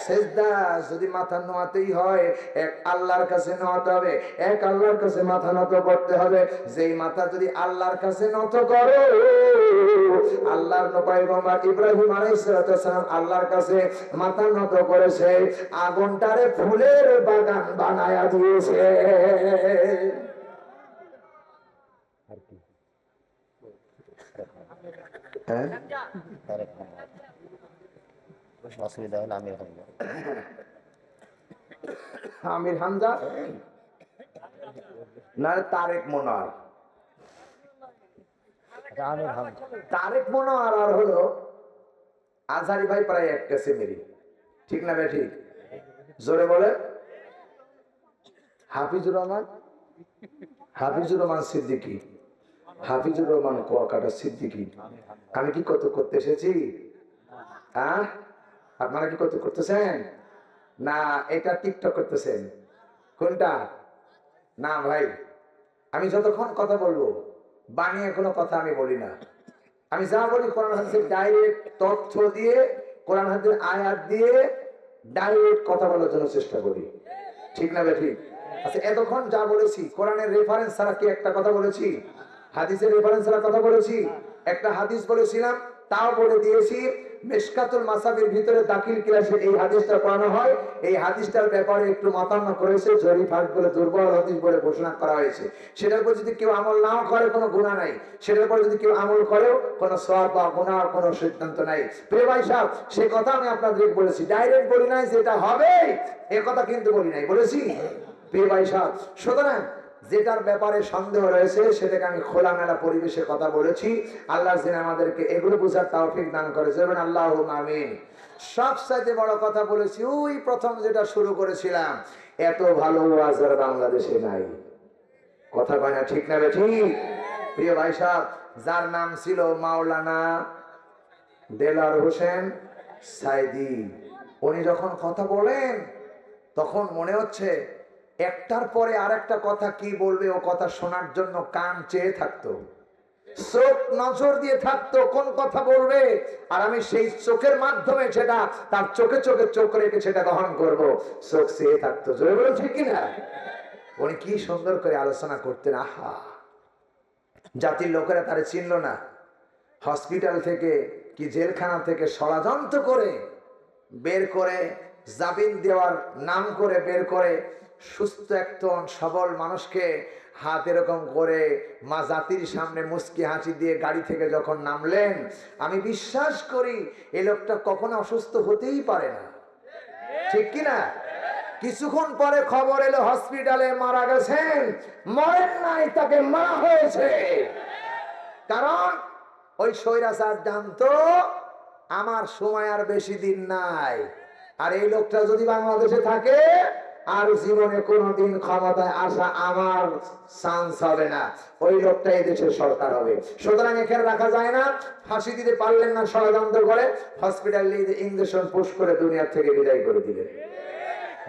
সিজদা যদি মাথা নোয়াতেই হয়, এক আল্লাহর কাছে নোয়াতে হবে, এক আল্লাহর কাছে মাথা নত করতে হবে। যেই মাথা যদি আল্লাহর কাছে নত করো, আল্লাহর পয়গম্বর ইব্রাহিম আলাইহিস সালাম আল্লাহর কাছে মাথা নত করেছে, আগুনটারে ফুলের বাগান বানায়া দিয়েছে। হ্যাঁ, অসুবিধা হলো আমির হামজা না তারেক মনোয়ার। তারেক মনোয়ার আর হলো আজহারি ভাই প্রায় এক কাছে মেরি, ঠিক না? ঠিক, জোরে বলে। হাফিজুর রহমান, হাফিজুর রহমান সিদ্দিকী, হাফিজুর রহমান কুয়াকাটা সিদ্দিকী। আমি কি কত করতে এসেছি? আপনারা কি কত করতেছেন না এটা টিকটক করতেছেন? কোনটা? না ভাই, আমি যতক্ষণ কথা বলবো বানিয়ে কোনো কথা আমি বলি না। আমি যা বলি কোরআন হাদিসের ডাইরেক্ট তথ্য দিয়ে, কোরআন হাদিসের আয়াত দিয়ে ডাইরেক্ট কথা বলার জন্য চেষ্টা করি, ঠিক না ঠিক? আচ্ছা, এতক্ষণ যা বলেছি কোরআনের রেফারেন্স ছাড়া কি একটা কথা বলেছি? হাদিসের রেফারেন্স ছাড়া কথা বলেছি? একটা হাদিস বলেছিলাম, তাও বলে দিয়েছি। মিশকাতুল মাসাবির ভিতরে দাখিল ক্লাসে এই হাদিসটা পড়ানো হয়। এই হাদিসটার ব্যাপারে একটু মতামত করেছে, জরিফ হাত বলে দুর্বল হাদিস বলে ঘোষণা করা হয়েছে। সেটার উপর যদি কেউ আমল নাও করে কোনো গুনাহ নাই, সেটার উপর যদি কেউ আমল করেও কোনো সওয়াব বা গুনাহর কোনো সিদ্ধান্ত নাই। প্রিয় ভাই সাহেব, সেই কথা আমি আপনাদের বলেছি, ডাইরেক্ট বলি নাই যেটা হবে এ কথা কিন্তু বলি নাই, বলেছি? প্রিয় ভাই সাহেব, সুতরাং যেটার ব্যাপারে সন্দেহ রয়েছে সেটাকে আমি খোলামেলা পরিবেশে কথা বলেছি। আল্লাহ যেন আমাদেরকে এগুলো বুঝার তৌফিক দান করেছে, আল্লাহুম্মা আমিন। সবচাইতে বড় কথা বলেছি, ওই প্রথম যেটা শুরু করেছিলাম, এত ভালো ওয়াজ আর বাংলাদেশে নাই। কথা কয় না ঠিক না ঠিক? প্রিয় ভাই সাহেব, যার নাম ছিল মাওলানা দেলার হোসেন সাইদি, উনি যখন কথা বলেন তখন মনে হচ্ছে একটার পরে আরেকটা কথা কি বলবে, ও কথা শোনার জন্য কান চেয়ে থাকতো, চোখ নজর দিয়ে থাকতো কোন কথা বলবে, আর আমি সেই চোখের মাধ্যমে সেটা তার চোখে চোখে চোখ রেখে সেটা গ্রহণ করবো। চোখ চেয়ে থাকতো, জোরে বলুন ঠিক কিনা? উনি কি সুন্দর করে আলোচনা করতেন, আহা! জাতির লোকেরা তারে চিনল না। হসপিটাল থেকে কি জেলখানা থেকে ষড়যন্ত্র করে বের করে, জামিন দেওয়ার নাম করে বের করে, সুস্থ একজন সবল মানুষকে হাত এরকম করে মা জাতির সামনে মুস্কি হাসি দিয়ে গাড়ি থেকে যখন নামলেন, আমি বিশ্বাস করি এই লোকটা কখনো অসুস্থ হতেই পারে না, ঠিক কিনা? কিছুক্ষণ পরে খবর এলো হসপিটালে মারা গেছেন। মরেন নাই, তাকে মারা হয়েছে। কারণ ওই স্বৈরাচার জানতো আমার সময় আর বেশি দিন নাই, আর এই লোকটা যদি বাংলাদেশে থাকে আর জীবনে কোনোদিন ক্ষমতায় আসা আমার চান্স হবে না, ওই লোকটা এই দেশের সরকার হবে। সুতরাং এখানে রাখা যায় না। ফাঁসি দিতে পারলেন না, ষড়যন্ত্র করে হসপিটালে ইঞ্জেকশন পুশ করে দুনিয়া থেকে বিদায় করে দিলেন।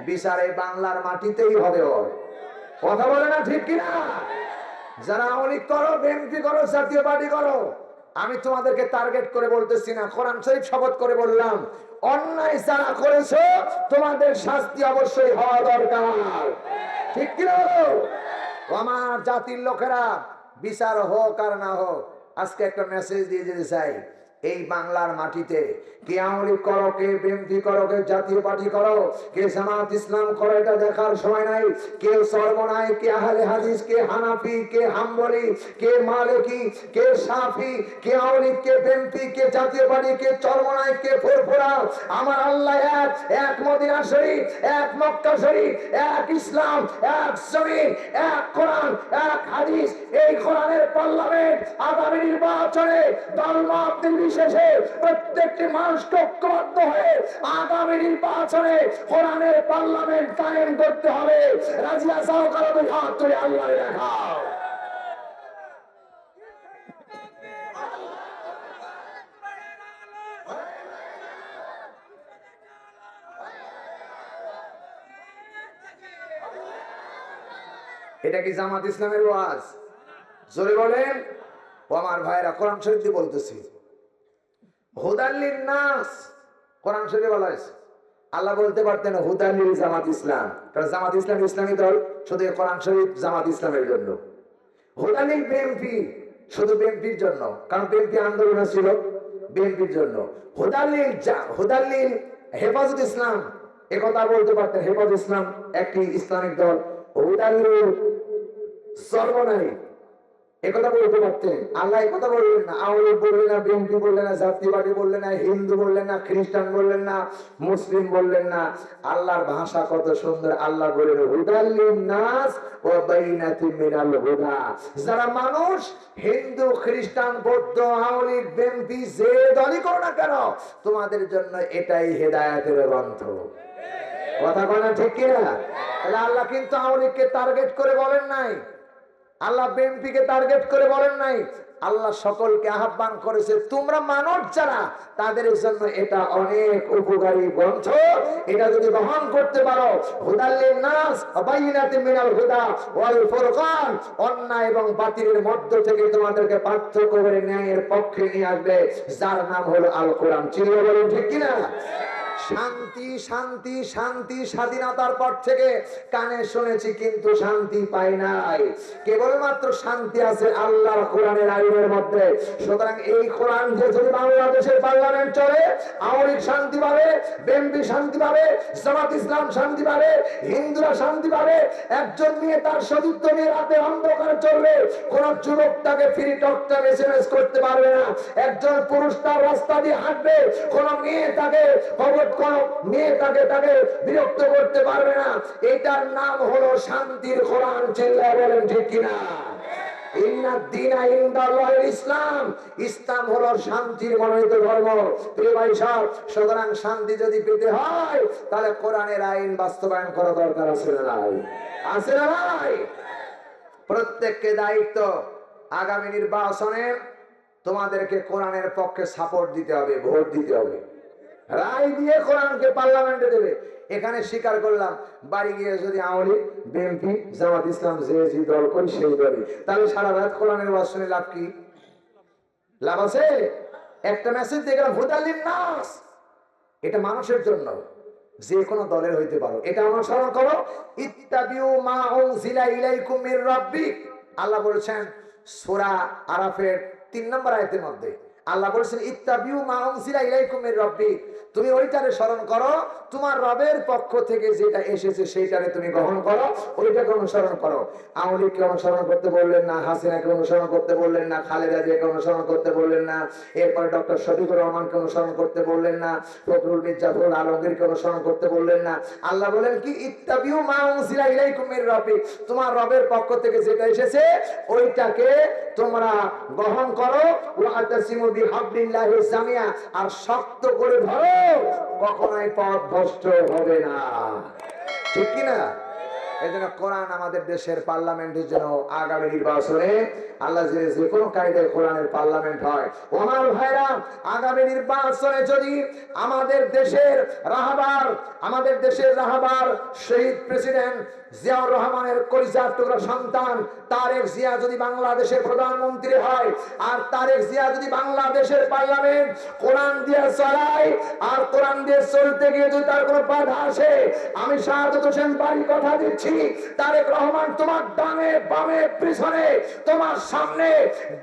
বিচার এই বাংলার মাটিতেই হবে। ওর কথা বলে না ঠিক কিনা? যারা আওয়ামী লীগ করো, বিএনপি করো, জাতীয় পার্টি করো, আমি তোমাদেরকে টার্গেট করে বলতেছি না, কোরআন শরীফ শপথ করে বললাম, অন্যায় যারা করেছো তোমাদের শাস্তি অবশ্যই হওয়া দরকার, ঠিক কিনা? আমার জাতির লোকেরা, বিচার হোক আর না হোক, আজকে একটা মেসেজ দিয়ে যেতে চাই, এই বাংলার মাটিতে কে আওয়ামী লীগ করো, কে বিএনপি করো, কে জাতীয় পার্টি করো, কে জামাত ইসলাম করো, এটা দেখার সময় নাই। কে সর্বনায়, কে আহলে হাদিস, কে হানাফি, কে হাম্বলি, কে মালিকি, কে শাফি, কে আওয়ামী লীগ, কে বিএনপি, কে জাতীয় পার্টি, কে চরমনায়, কে ফুরফুরা, আমার আল্লাহ এক। এক মদিনা শরীফ, এক মক্কা শরীফ, এক ইসলাম, এক জমিন, এক কোরআন, এক হাদিস। এই কোরআনের পার্লামেন্ট আগামী নির্বাচনে দলমত নির্বিশেষে প্রত্যেকটি মানুষকে ঐক্যবদ্ধ হয়ে আগামী নির্বাচনে কোরআনের পার্লামেন্ট কায়েম করতে হবে। রাজিয়া সাহ কারো হাত তুলে আল্লাহ দেখাও। এটা কি জামাত ইসলামের ওয়াজ? জোরে বলেন। ও আমার ভাইরা, কোরআন শরীফ দিয়ে বলতেছি, হুদাল্লিন নাস, কোরআন শরীফে বলা হয়েছে। আল্লাহ বলতে পারতেন হুদাল্লিল জামাত ইসলাম, কারণ জামাত ইসলাম ইসলামী দল, শুধু কোরআন শরীফ জামাত ইসলামের জন্য। হুদাল্লিল বিএনপি, শুধু বিএনপির জন্য, কারণ বিএনপি আন্দোলন ছিল বিএনপির জন্য। হুদাল্লিল হেফাজত ইসলাম, একথা বলতে পারতেন, হেফাজত ইসলাম একটি ইসলামিক দল। হুদাল্লিল সর্বনাই, একথা বলতে পারতেন। আল্লাহ একথা বললেন না, আওয়ামী লীগ বললেন না, বিএনপি বললেন না, জাতীয় পার্টি বললেন না, হিন্দু বললেন না, খ্রিস্টান বললেন না, মুসলিম বললেন না। আল্লাহর ভাষা কত সুন্দর। আল্লাহ বললেন হুদাল্লিন নাস ওয়া বাইনাতিন মিনাল হুদা। যারা মানুষ হিন্দু, খ্রিস্টান, বৌদ্ধ, আওয়ামী লীগ, বিএনপি, যে দলই করো না কেন, তোমাদের জন্য এটাই হেদায়েতের গ্রন্থ। কথা বলা ঠিক কিনা? তাহলে আল্লাহ কিন্তু আওয়ামী লীগকে টার্গেট করে বলেন নাই, আল্লাহ বিএনপিকে টার্গেট করে বলেন নাই। আল্লাহ সকলকে আহ্বান করেছে, তোমরা মানুষ যারা, তাদের জন্য এটা অনেক উপকারী গ্রন্থ। এটা যদি গ্রহণ করতে পারো, হুদাল্লিন নাস ওয়া বাইনাতিন মিনাল হুদা ওয়াল ফুরকান, অন্যায় এবং বাতিলের মধ্য থেকে তোমাদেরকে পার্থক্য করে ন্যায়ের পক্ষে নিয়ে আসবে, যার নাম হলো আল কোরআন। চিল্লায়ে বলেন ঠিক কিনা? শান্তি শান্তি শান্তি, স্বাধীনতার পর থেকে কানে শুনেছি কিন্তু শান্তি পাই নাই। কেবলমাত্র শান্তি আছে আল্লাহর কোরআনের আইনের মধ্যে। সুতরাং এই কোরআন যে যদি বাংলাদেশের পার্লামেন্ট চলে, আওয়ামী লীগ শান্তি পাবে, বিএনপি শান্তি পাবে, জামাত ইসলাম শান্তি পাবে, হিন্দুরা শান্তি পাবে। একজন মেয়ে তার সতীর্থ নিয়ে রাতে অন্ধকারে চলবে, কোন যুবক তাকে ফ্রি টকটাকে এসএমএস করতে পারবে না। একজন পুরুষ তার রাস্তা দিয়ে হাঁটবে, কোন মেয়ে তাকে তাকে বিরক্ত করতে পারবে না। এটার নাম হলো শান্তির কোরআন। চিল্লায়ে বলেন ঠিক কিনা? ইসলাম, ইসলাম হলো শান্তির মনোনীত ধর্ম। প্রিয় ভাই সব, সুতরাং শান্তি যদি পেতে হয়, তাহলে কোরআনের আইন বাস্তবায়ন করা দরকার আছে না নাই? আছে না নাই? প্রত্যেককে দায়িত্ব, আগামী নির্বাচনে তোমাদেরকে কোরআনের পক্ষে সাপোর্ট দিতে হবে, ভোট দিতে হবে, রায় দিয়ে কোরআনকে পার্লামেন্টে দেবে। এখানে স্বীকার করলাম, বাড়ি গিয়ে যদি আওয়ামী লীগ, বিএনপি, জামাত ইসলাম যে দল করি সেই দলই, তাহলে সারা রাত কোরআনের ওয়াজ শুনে লাভ কি? লাভ আছে? একটা মেসেজ দিয়ে গেলাম হুদাল্লিন নাস, এটা মানুষের জন্য, যে কোনো দলের হইতে পারো, এটা অনুসরণ করো। ইত্তাবিউ মা উনজিলা ইলাইকুম মির রাব্বিক, আল্লাহ বলেছেন সূরা আরাফের 3 নম্বর আয়াতের মধ্যে। আল্লাহ বলেছেন ইত্তাবিউ মা উনজিলা ইলাইকুম মির রাব্বিক, তুমি ওইটারে স্মরণ করো, তোমার রবের পক্ষ থেকে যেটা এসেছে সেইটারে তুমি গ্রহণ করো, ওইটাকে অনুসরণ করো। আওয়ামী লীগকে অনুসরণ করতে বললেন না, হাসিনাকে অনুসরণ করতে বললেন না, খালেদা জিয়াকে অনুসরণ করতে বললেন না, এরপর ডক্টর শফিকুর রহমানকে অনুসরণ করতে বললেন না, ফখরুল মির্জাফর আলমগীরকে অনুসরণ করতে বললেন না। আল্লাহ বলেন কি ইত্তাবিউ মা উনজিলা ইলাইকুম মির রাব্বিক, তোমার রবের পক্ষ থেকে যেটা এসেছে ওইটাকে তোমরা গ্রহণ করো। ওয়া আতাসিমু বিহাবলিল্লাহি জামিয়া, আর শক্ত করে ধরো, কখনোই পথ ভ্রষ্ট হবে না। ঠিক কিনা? এই জন্য কোরআন আমাদের দেশের পার্লামেন্টের জন্য আগামী নির্বাচনে আল্লাহ যে কোনো কায়দায় কোরআনের পার্লামেন্ট হয়। আমার ভাইরা, আগামী নির্বাচনে যদি আমাদের দেশের রাহাবার শহীদ প্রেসিডেন্ট জিয়াউর রহমানের কলিজার টুকরা সন্তান তারেক জিয়া যদি বাংলাদেশের প্রধানমন্ত্রী হয়, আর তারেক জিয়া যদি বাংলাদেশের পার্লামেন্ট কোরআন দিয়ে চলায়, আর কোরআন দিয়ে চলতে গিয়ে যদি তার কোনো বাধা আসে, আমি শাহাদাত হোসেন বাড়ি কথা দিচ্ছি, বলছি, তারেক রহমান তোমার ডানে বামে পিছনে তোমার সামনে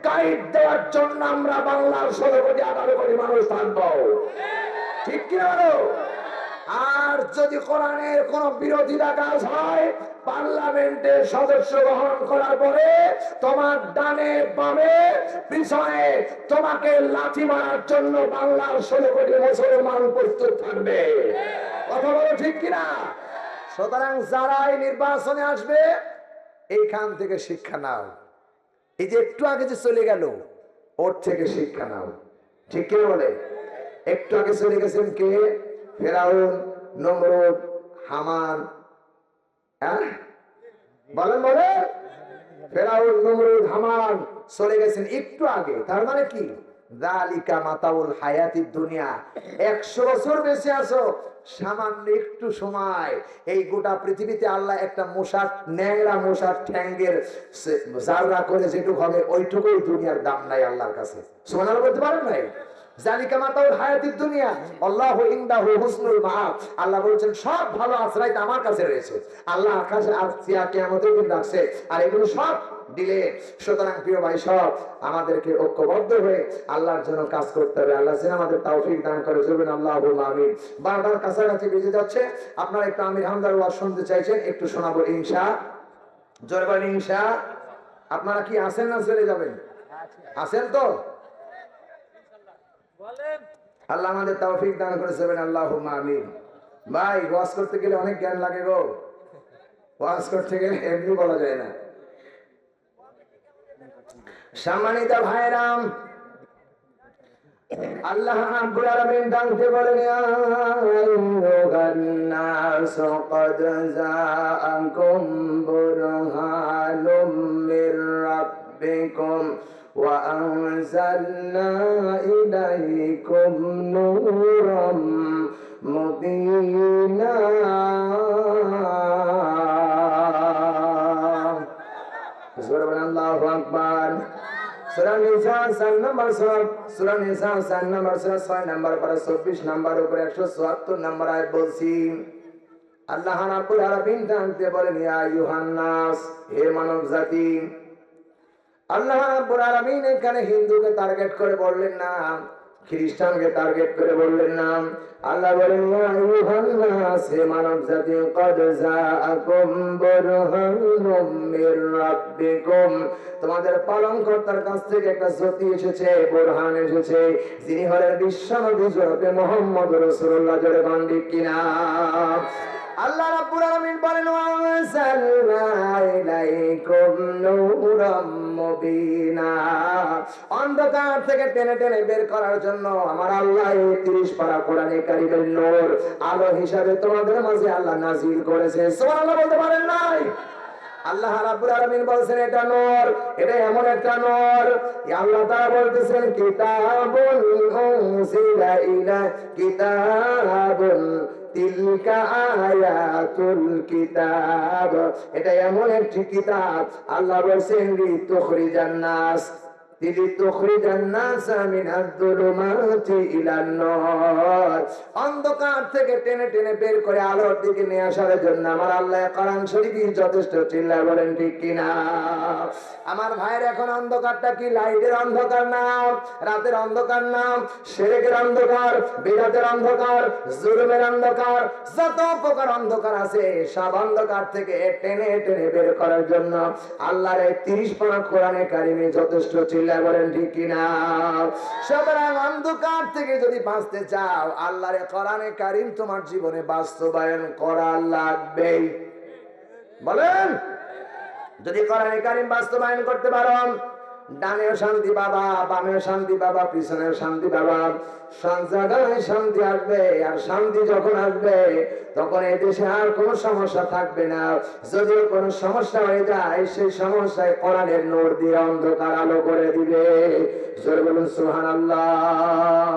গাইড দেওয়ার জন্য আমরা বাংলার 16 কোটি 18 কোটি মানুষ থাকবো, ঠিক কি বলো? আর যদি কোরআনের কোন বিরোধিতা কাজ হয়, পার্লামেন্টের সদস্য গ্রহণ করার পরে তোমার ডানে বামে পিছনে তোমাকে লাঠি মারার জন্য বাংলার 16 কোটি মুসলমান প্রস্তুত থাকবে, কথা বলো ঠিক কিনা? সুতরাং যারাই নির্বাচনে আসবে এইখান থেকে শিক্ষা নাও। এই যে একটু আগে যে চলে গেল ওর থেকে শিক্ষা নাও, ঠিক কি বলে? একটু আগে চলে গেছেন কে? ফেরাউন, নমরুদ, হামান। বলেন বলেন, ফেরাউন, নমরুদ, হামান চলে গেছেন একটু আগে। তার মানে কি? যালিকা মাতাউল হায়াতিদ দুনিয়া। 100 বছর বেঁচে আছো, সামান্য একটু সময় এই গোটা পৃথিবীতে আল্লাহ একটা মশার ন্যাংরা মশার ঠ্যাঙ্গের জাররা করে যেটুকু হবে ওইটুকুই দুনিয়ার দাম নাই আল্লাহর কাছে। সুবহানাল্লাহ বলতে পারেন নাই? জালিকা মাতাউল হায়াতিদ দুনিয়া আল্লাহু ইনদাহু হুসনুল মাআব। আল্লাহ বলেন সব ভালো আশ্রয় আমার কাছে রয়েছে। আল্লাহ আকাশে আর কিয়ামতের দিন রাখছে, আর এগুলো সব দিলে। সুতরাং প্রিয় ভাই, সব আমাদেরকে ঐক্যবদ্ধ হয়ে আল্লাহর জন্য কাজ করতে হবে। আল্লাহ যেন আমাদের তৌফিক দান করে। জোরেন আল্লাহুম্মা আমিন। বারবার কাছাকাছি বেজে যাচ্ছে, আপনারা একটু আমির হামদার ওয়াজ শুনতে চাইছেন, একটু শোনাবো ইনশাআল্লাহ। জোরে বলেন ইনশাআল্লাহ। আপনারা কি আছেন না চলে যাবেন? আছেন তো? আল্লাহ আমাদের তৌফিক দান করে। জোরেন আল্লাহুম্মা আমিন। ভাই, ওয়াজ করতে গেলে অনেক জ্ঞান লাগে গো। ওয়াজ করতে গেলে এমনি বলা যায় না। সম্মানিত ভাইরাম, আল্লাহ রাব্বুল আলামিন ডাকতে বলেন, ইয়া আইয়ুহান নাস ক্বাদ জাআকুম বুরহানুম মির রাব্বিকুম ওয়া আনজালনা ইলাইকুম নূরাম মুবিনা। আল্লাহু আকবার। সূরা নিসা 4 নম্বর সূরা নিসা 4 নম্বর সূরা 6 নম্বর পারা 24 নম্বর উপরে 174 নম্বর আয়াত বলছি। আল্লাহ রাব্বুল আলামিন জানতে বলেন, ইয়া আইয়ুহান নাস, হে মানব জাতি। আল্লাহ রাব্বুল আলামিন এখানে হিন্দুকে টার্গেট করে বললেন না, খ্রিস্টানকে টার্গেট করে বললেন না। আল্লাহ বলেন, ইয়া আইয়ুহান নাস, হে মানব জাতি, ক্বাদ জাআকুম বুরহানুম মির রাব্বিকুম, তোমাদের পালনকর্তার কাছ থেকে একটা জ্যোতি এসেছে, বুরহান এসেছে, যিনি হলেন বিশ্বনবী জনাবে মুহাম্মদ রাসূলুল্লাহ। জোরে বলেন ঠিক কিনা? আল্লাহ রাব্বুল আলামিন বলেন, ওয়া আনজালনা ইলাইকুম নূরাম মুবিনা, অন্ধকার থেকে টেনে টেনে বের করার জন্য আমার আল্লাহ 30 পারা কোরআনে কারীমের নূর আলো হিসাবে তোমাদের মাঝে আল্লাহ নাযিল করেছে। সুবহানাল্লাহ বলতে পারেন নাই? আল্লাহ রাব্বুল আলামিন বলেন এটা নূর, এটা এমন একটা নূর। আল্লাহ তাআলা বলতেছেন, কিতাবুন উনজিলা ইলা কিতাবুন তিলকা আয়াতুল কিতাব, এটা এমন একটি কিতাব। আল্লাহ বলেন, লিতুখরিজান নাস অন্ধকার থেকে টেনে টেনে বের করে আলোর দিকে নিয়ে আসার জন্য আমার আল্লাহ কোরআন শরীফই যথেষ্ট। চিল্লায় বলেন ঠিক কিনা? আমার ভাইয়ের, এখন অন্ধকারটা কি লাইটের অন্ধকার না, রাতের অন্ধকার না, শিরকের অন্ধকার, বিদআতের অন্ধকার, জুলুমের অন্ধকার, যত প্রকার অন্ধকার আছে সব অন্ধকার থেকে টেনে টেনে বের করার জন্য আল্লাহর এই 30 পারা কোরআনে কারিমে যথেষ্ট। চিল্লায় বলেন ঠিক কিনা? সুতরাং অন্ধকার থেকে যদি বাঁচতে চাও, আল্লাহর কোরআনে কারিম তোমার জীবনে বাস্তবায়ন করা লাগবে। বলেন, যদি কোরআনে কারিম বাস্তবায়ন করতে পারো, ডানেও শান্তি পাবা, বামেও শান্তি পাবা, পিছনেও শান্তি পাবা, সব জায়গায় শান্তি আসবে। আর শান্তি যখন আসবে তখন এই দেশে আর কোনো সমস্যা থাকবে না। যদিও কোনো সমস্যা হয়ে যায়, সেই সমস্যায় কোরআনের নূর দিয়ে অন্ধকার আলো করে দিবে। জোরে বলুন সুবহানাল্লাহ।